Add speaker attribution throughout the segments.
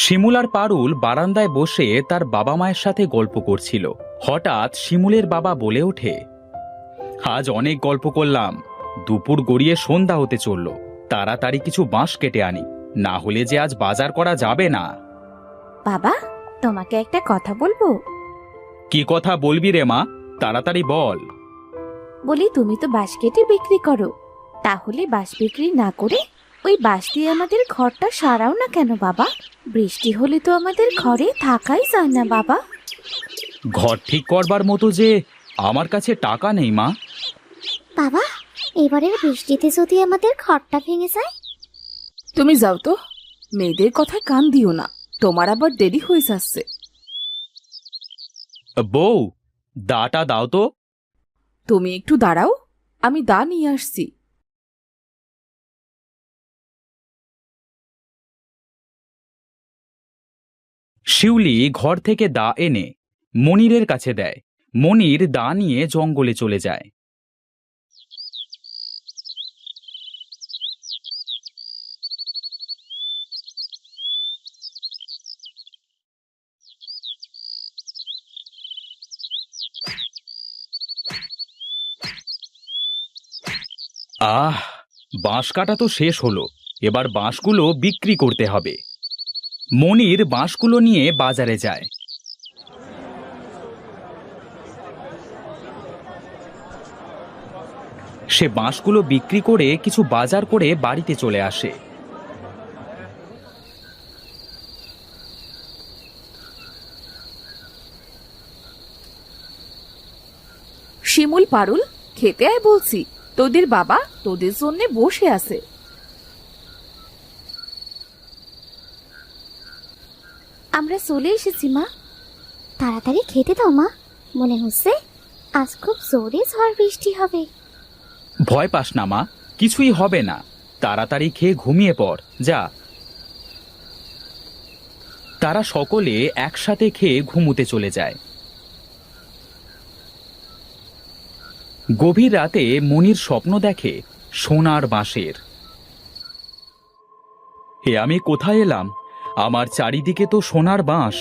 Speaker 1: শিমুল আর পারুল বারান্দায় বসে তার বাবা মায়ের সাথে গল্প করছিল। হঠাৎ শিমুলের বাবা বলে ওঠে, আজ অনেক গল্প করলাম, দুপুর গড়িয়ে সন্ধ্যা হতে চলল, তাড়াতাড়ি কিছু বাঁশ কেটে আনি, না হলে যে আজ বাজার করা যাবে না।
Speaker 2: বাবা, তোমাকে একটা কথা বলবো।
Speaker 1: কি কথা বলবি রে মা, তাড়াতাড়ি বল।
Speaker 2: বলি, তুমি তো বাঁশ কেটে বিক্রি করো, তাহলে বাঁশ বিক্রি না করে ওই বাঁশ দিয়ে আমাদের ঘরটা সারাও না কেন বাবা? বৃষ্টি হলে তো আমাদের ঘরে থাকাই যায় না বাবা।
Speaker 1: ঘর ঠিক করবার মতো যে আমার কাছে টাকা নেই মা।
Speaker 3: বাবা, এবারের বৃষ্টিতে যদি আমাদের ঘরটা ভেঙে যায়?
Speaker 4: তুমি যাও তো, মেয়েদের কথায় কান দিও না, তোমার আবার দেরি হয়ে যাচ্ছে।
Speaker 1: বউ, দাটা দাও তো।
Speaker 4: তুমি একটু দাঁড়াও, আমি দা নিয়ে আসছি।
Speaker 1: শিউলি ঘর থেকে দা এনে মনিরের কাছে দেয়। মনির দা নিয়ে জঙ্গলে চলে যায়। আহ, বাঁশ কাটা তো শেষ হলো, এবার বাঁশগুলো বিক্রি করতে হবে। মনির বাঁশগুলো নিয়ে বাজারে যায়। সে বাঁশগুলো বিক্রি করে কিছু বাজার করে বাড়িতে চলে আসে।
Speaker 4: শিমুল, পারুল, খেতে আয় বলছি, তোদের বাবা তোদের জন্য বসে আছে।
Speaker 2: আমরা চলে এসেছি মা।
Speaker 3: তাড়াতাড়ি খেতে দাও মা, মনে হচ্ছে আজ খুব জোরে ঝড় বৃষ্টি হবে।
Speaker 1: ভয় পাস না মা, কিছুই হবে না, তাড়াতাড়ি খেয়ে ঘুমিয়ে পড় যা। তারা সকলে একসাথে খেয়ে ঘুমুতে চলে যায়। গভীর রাতে মনির স্বপ্ন দেখে সোনার বাঁশের। হে, আমি কোথায় এলাম? আমার চারিদিকে তো সোনার বাঁশ,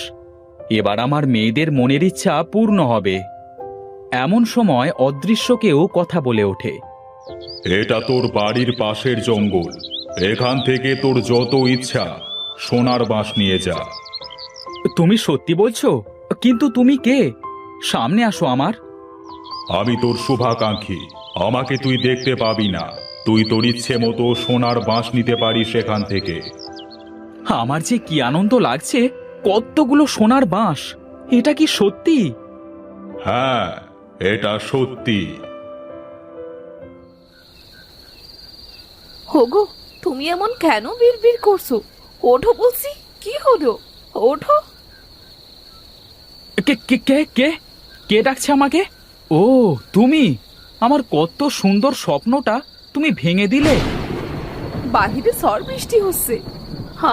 Speaker 1: এবার আমার মেয়েদের মনের ইচ্ছা পূর্ণ হবে। এমন সময় অদৃশ্য কেউ কথা বলে ওঠে,
Speaker 5: এটা তোর বাড়ির পাশের জঙ্গল, এখান থেকে তোর যত ইচ্ছা সোনার বাঁশ নিয়ে যা।
Speaker 1: তুমি সত্যি বলছো? কিন্তু তুমি কে? সামনে আসো আমার।
Speaker 5: আমি তোর শুভাকাঙ্ক্ষী, আমাকে তুই দেখতে পাবি না, তুই তোর ইচ্ছে মতো সোনার বাঁশ নিতে পারিস এখান থেকে।
Speaker 1: আমার যে কি আনন্দ লাগছে, কতগুলো সোনার বাঁশ! এটা কি সত্যি?
Speaker 5: হ্যাঁ, এটা সত্যি।
Speaker 4: হোগো, তুমি এমন কেন বিড়বিড় করছো? ওঠো বলছি, কি হলো? ওঠো।
Speaker 1: কে কে কে কে কে ডাকছে আমাকে? ও, তুমি! আমার কত সুন্দর স্বপ্নটা তুমি ভেঙে দিলে।
Speaker 4: বাহিরে ঝড় বৃষ্টি হচ্ছে,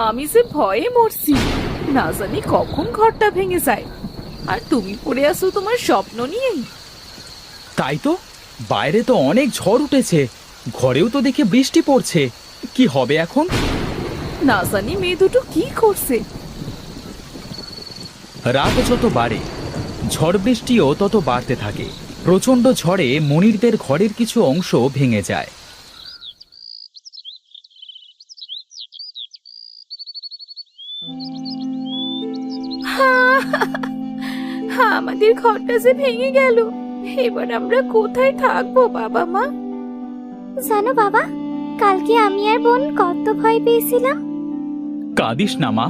Speaker 4: আমি যে ভয়ে মরছি, না জানি কখন ঘরটা ভেঙে যায়, আর তুমি পড়ে আসো তোমার স্বপ্ন নিয়েই।
Speaker 1: তাই তো, বাইরে তো অনেক ঝড় উঠেছে, ঘরেও তো দেখে বৃষ্টি পড়ছে, কি হবে এখন?
Speaker 4: না জানি মেয়ে দুটো কি করছে।
Speaker 1: রাত যত বাড়ে, ঝড় বৃষ্টিও তত বাড়তে থাকে। প্রচণ্ড ঝড়ে মনিরদের ঘরের কিছু অংশ ভেঙে যায়।
Speaker 4: আমাদের ঘরটা যে ভেঙে গেল, এবার আমরা কোথায় থাকবো বাবা মা?
Speaker 3: জানো বাবা, কালকে আমি আর বোন কত ভয় পেয়েছিলাম।
Speaker 1: কাঁদিস না মা,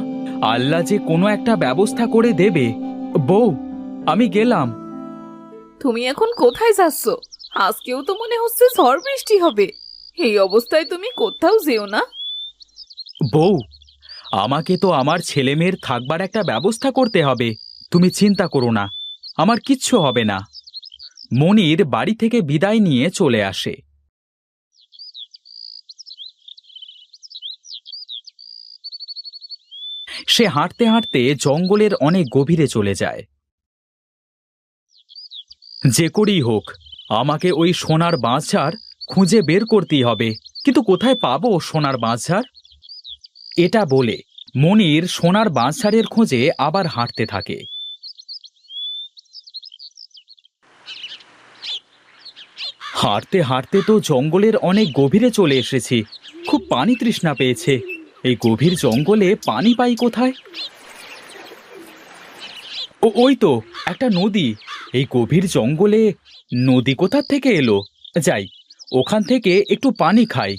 Speaker 1: আল্লাহ যে কোনো একটা ব্যবস্থা করে দেবে। বউ, আমি গেলাম।
Speaker 4: তুমি এখন কোথায় যাচ্ছ? আজকেও তো মনে হচ্ছে ঝড় বৃষ্টি হবে, এই অবস্থায় তুমি কোথাও যেও না।
Speaker 1: বউ, আমাকে তো আমার ছেলে মেয়ের থাকবার একটা ব্যবস্থা করতে হবে, তুমি চিন্তা করো না, আমার কিচ্ছু হবে না। মনির বাড়ি থেকে বিদায় নিয়ে চলে আসে। সে হাঁটতে হাঁটতে জঙ্গলের অনেক গভীরে চলে যায়। যে করেই হোক, আমাকে ওই সোনার বাঁশঝাড় খুঁজে বের করতেই হবে, কিন্তু কোথায় পাবো সোনার বাঁশঝাড়? এটা বলে মনির সোনার বাঁশঝাড়ের খোঁজে আবার হাঁটতে থাকে। হাঁটতে হাঁটতে তো জঙ্গলের অনেক গভীরে চলে এসেছি। খুব পানি তৃষ্ণা পেয়েছে। এই গভীর জঙ্গলে পানি পাই কোথায়? ওই তো একটা নদী। এই গভীর জঙ্গলে নদী কোথা থেকে এলো? যাই, ওখান থেকে একটু পানি খাই।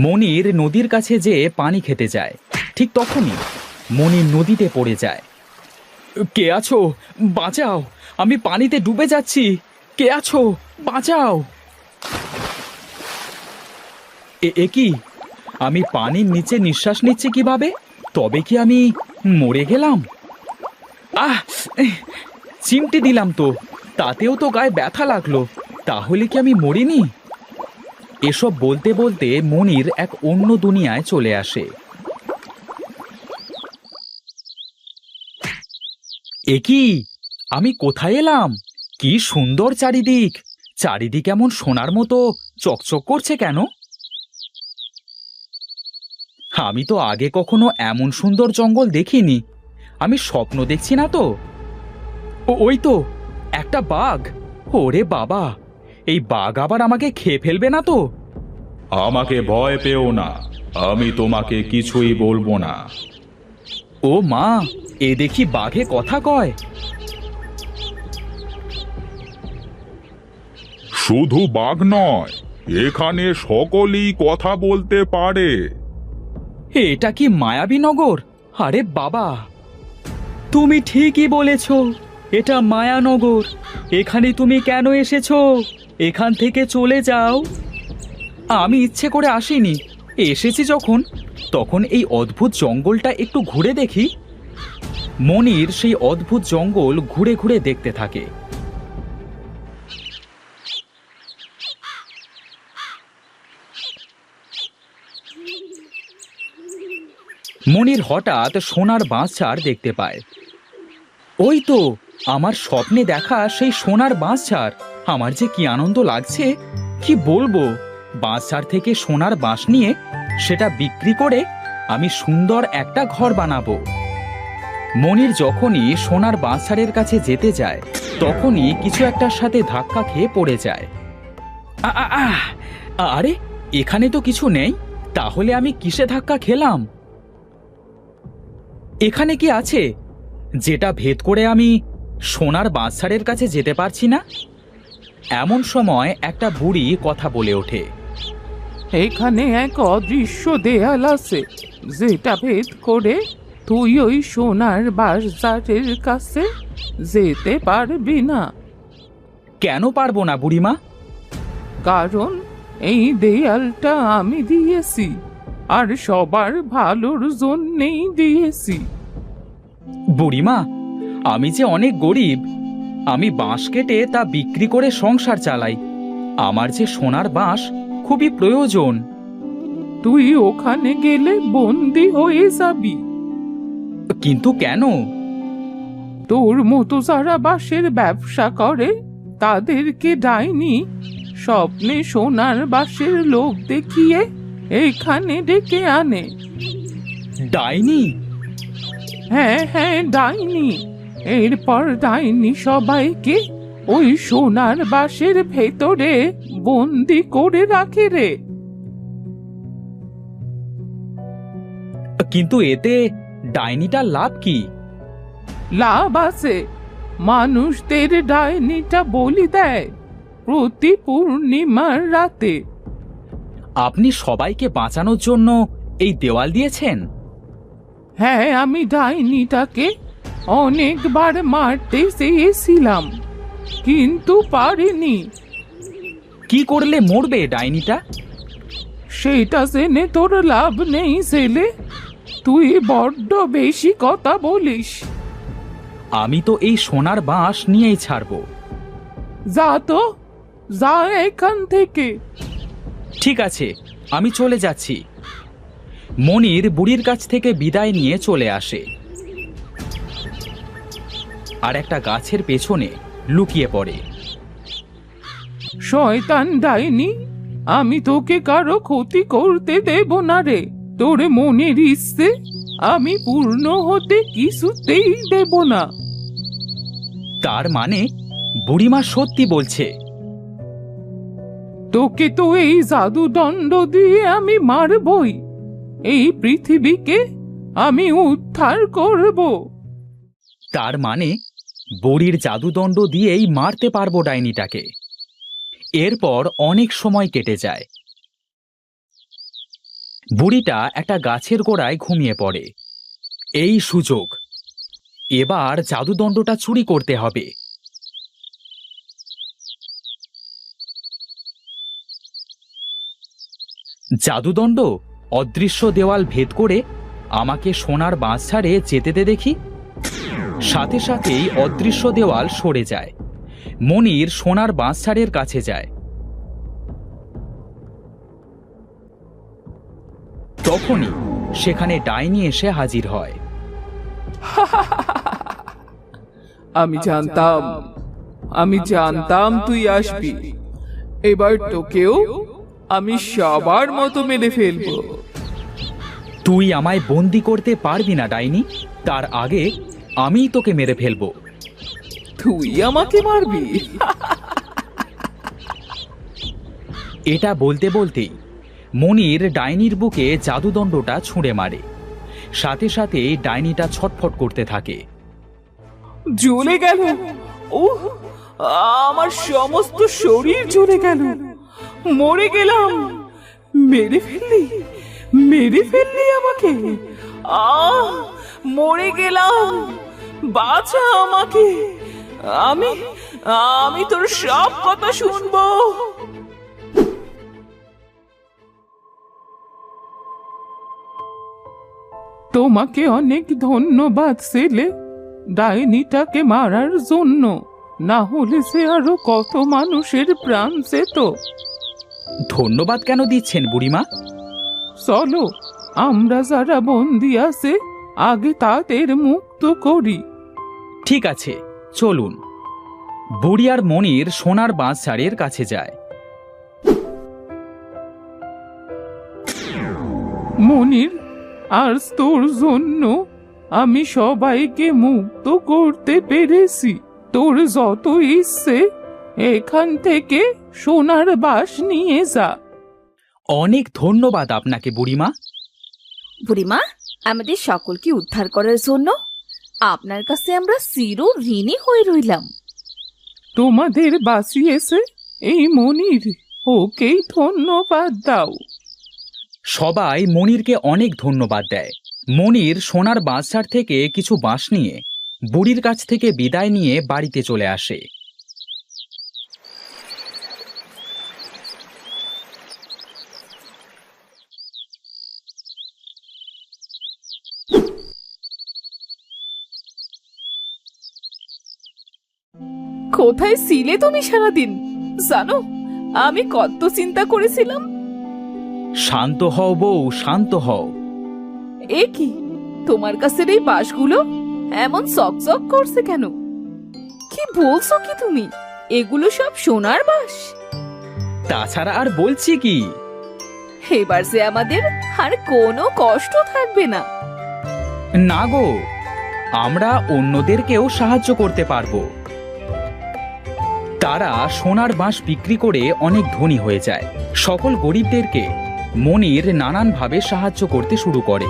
Speaker 1: মনির নদীর কাছে যেয়ে পানি খেতে যায়। ঠিক তখনই মনির নদীতে পড়ে যায়। কে আছো? বাঁচাও, আমি পানিতে ডুবে যাচ্ছি। কে আছো? বাঁচাও। এ কি? আমি পানির নিচে নিঃশ্বাস নিচ্ছি কিভাবে? তবে কি আমি মরে গেলাম? আহ, চিমটি দিলাম তো, তাতেও তো গায়ে ব্যথা লাগলো। তাহলে কি আমি মরিনি? এসব বলতে বলতে মনির এক অন্য দুনিয়ায় চলে আসে। এ কি? আমি কোথায় এলাম? কি সুন্দর চারিদিক! চারিদিক এমন সোনার মতো চকচক করছে কেন? আমি তো আগে কখনো এমন সুন্দর জঙ্গল দেখিনি। আমি স্বপ্ন দেখছি না তো? ওই তো একটা বাঘ। ওরে বাবা, এই বাঘ আবার আমাকে খেয়ে ফেলবে না তো?
Speaker 5: আমাকে ভয় পেও না, আমি তোমাকে কিছুই বলবো না।
Speaker 1: ও মা, এ দেখি বাঘে কথা কয়।
Speaker 5: শুধু বাঘ নয়, এখানে সকলেই কথা বলতে পারে।
Speaker 1: এটা কি মায়াবী নগর? আরে বাবা, তুমি ঠিকই বলেছ, এটা মায়ানগর। এখানে তুমি কেন এসেছো? এখান থেকে চলে যাও। আমি ইচ্ছে করে আসিনি। এসেছি যখন, তখন এই অদ্ভুত জঙ্গলটা একটু ঘুরে দেখি। মনির সেই অদ্ভুত জঙ্গল ঘুরে ঘুরে দেখতে থাকে। মনির হঠাৎ সোনার বাঁশঝাড় দেখতে পায়। ওই তো আমার স্বপ্নে দেখা সেই সোনার বাঁশঝাড়। আমার যে কি আনন্দ লাগছে, কি বলবো। বাঁশঝাড় থেকে সোনার বাঁশ নিয়ে সেটা বিক্রি করে আমি সুন্দর একটা ঘর বানাবো। মনির যখনই সোনার বাঁশঝাড়ের কাছে যেতে যায়, তখনই কিছু একটার সাথে ধাক্কা খেয়ে পড়ে যায়। আরে, এখানে তো কিছু নেই। তাহলে আমি কিসে ধাক্কা খেলাম? এখানে কি আছে যেটা ভেদ করে আমি সোনার বাঁশঝাড়ের কাছে যেতে পারছি না? এমন সময় একটা বুড়ি কথা বলে ওঠে।
Speaker 4: এখানে এক অদৃশ্য দেয়াল আছে, যেটা ভেদ করে তুই ওই সোনার বাঁশঝাড়ের কাছে যেতে পারবি না।
Speaker 1: কেন পারবো না বুড়িমা?
Speaker 4: কারণ এই দেয়ালটা আমি দিয়েছি, আর সবার ভালোর জন্যেই দিয়েছি।
Speaker 1: বুড়িমা, আমি যে অনেক গরিব। আমি বাঁশ কেটে তা বিক্রি করে সংসার চালাই। আমার যে সোনার বাঁশ খুবই প্রয়োজন।
Speaker 4: তুই ওখানে গেলে বন্দি হয়ে যাবি।
Speaker 1: কিন্তু কেন?
Speaker 4: তোর মতো যারা বাঁশের ব্যবসা করে, তাদেরকে ডাইনি স্বপ্নে সোনার বাঁশের লোভ দেখিয়ে এইখানে ডেকে আনে।
Speaker 1: ডাইনি?
Speaker 4: হ্যাঁ হ্যাঁ, ডাইনি। এরপর ডাইনি সবাইকে ওই সোনার বাঁশের ভেতরে বন্দি করে রাখে রে।
Speaker 1: কিন্তু এতে ডাইনিটার লাভ কি?
Speaker 4: লাভ আছে। মানুষদের ডাইনিটা বলি দেয় প্রতি পূর্ণিমার রাতে।
Speaker 1: আপনি সবাইকে বাঁচানোর জন্য এই দেওয়াল দিয়েছেন?
Speaker 4: হ্যাঁ, আমি ডাইনিটাকে অনেকবার মারতে চেয়েছিলাম, কিন্তু পারিনি।
Speaker 1: কি করলে মরবে ডাইনিটা?
Speaker 4: সেটা জেনে তোর লাভ নেই ছেলে। তুই বড্ড বেশি কথা বলিস।
Speaker 1: আমি তো এই সোনার বাঁশ নিয়েই ছাড়বো।
Speaker 4: যা তো, যা এখান থেকে।
Speaker 1: ঠিক আছে, আমি চলে যাচ্ছি। মনির বুড়ির কাছ থেকে বিদায় নিয়ে চলে আসে আর একটা গাছের পেছনে লুকিয়ে পড়ে।
Speaker 4: শয়তান ডাইনি, আমি তোকে কারো ক্ষতি করতে দেব না রে। তোর মনের ইচ্ছে আমি পূর্ণ হতে কিছুতেই দেব না।
Speaker 1: তার মানে বুড়িমা সত্যি বলছে?
Speaker 4: তোকে তো এই জাদুদণ্ড দিয়ে আমি মারবই। এই পৃথিবীকে আমি উদ্ধার করব।
Speaker 1: তার মানে বুড়ির জাদুদণ্ড দিয়েই মারতে পারবো ডাইনিটাকে। এরপর অনেক সময় কেটে যায়। বুড়িটা একটা গাছের গোড়ায় ঘুমিয়ে পড়ে। এই সুযোগ, এবার জাদুদণ্ডটা চুরি করতে হবে। জাদুদণ্ড, অদৃশ্য দেওয়াল ভেদ করে আমাকে সোনার বাঁশ ছাড়ে যেতে দে দেখি। সাথে সাথেই অদৃশ্য দেওয়াল সরে যায়। মনির সোনার বাঁশ ছাড়ের কাছে যায়। তখনই সেখানে ডাইনি এসে হাজির হয়।
Speaker 4: আমি জানতাম তুই আসবি। এবার তোকেও আমি সবার মতো মেরে ফেলবো।
Speaker 1: তুই আমায় বন্দি করতে পারবি না ডাইনি। তার আগে আমিই তোকে মেরে ফেলবো।
Speaker 4: তুই আমাকে মারবি?
Speaker 1: এটা বলতে বলতেই মনির ডাইনির বুকে জাদুদণ্ডটা ছুঁড়ে মারে। সাথে সাথে ডাইনিটা ছটফট করতে থাকে।
Speaker 4: জ্বলে গেল। ও, আমার সমস্ত শরীর জ্বলে গেল। মরে গেলাম। মেরে ফেললি আমাকে। মরে গেলাম। বাঁচা আমাকে। আমি তোর সব কথা শুনবো। তোমাকে অনেক ধন্যবাদ ছেলে, ডাইনিটাকে মারার জন্য। না হলে সে আরো কত মানুষের প্রাণ যেত।
Speaker 1: ধন্যবাদ কেন দিচ্ছেন বুড়িমা?
Speaker 4: চলো, আমরা যারা বন্দি আছে আগে তাদের মুক্ত করি।
Speaker 1: ঠিক আছে, চলুন। বুড়ি আর মনির সোনার বাঁশ ছাড়ের কাছে যায়।
Speaker 4: মনির, আর তোর জন্য আমি সবাইকে মুক্ত করতে পেরেছি। তোর যত ইচ্ছে এখান থেকে সোনার বাঁশ নিয়ে যা।
Speaker 1: অনেক ধন্যবাদ আপনাকে বুড়িমা।
Speaker 2: বুড়িমা, আমাদের সকলকে উদ্ধার করার জন্য আপনার কাছে আমরা চির ঋণী হয়ে রইলাম।
Speaker 4: তোমাদের বাঁচিয়েছে এই মনির, ওকেই ধন্যবাদ দাও।
Speaker 1: সবাই মনিরকে অনেক ধন্যবাদ দেয়। মনির সোনার বাঁশ ছাড় থেকে কিছু বাঁশ নিয়ে বুড়ির কাছ থেকে বিদায় নিয়ে বাড়িতে চলে আসে।
Speaker 2: কোথায় ছিলে তুমি সারাদিন? জানো, আমি কত চিন্তা করেছিলাম।
Speaker 1: শান্ত হও বউ, শান্ত হও।
Speaker 2: এ কি, তোমার কাছের এই বাঁশগুলো এমন চকচক করছে কেন? কি বলছো কি তুমি? এগুলো সব সোনার বাঁশ?
Speaker 1: তাছাড়া আর বলছি কি?
Speaker 2: এবার যে আমাদের আর কোনো কষ্ট থাকবে না।
Speaker 1: না গো, আমরা অন্যদেরকেও সাহায্য করতে পারবো। তারা সোনার বাঁশ বিক্রি করে অনেক ধনী হয়ে যায়। সকল গরিবদেরকে মনির নানানভাবে সাহায্য করতে শুরু করে।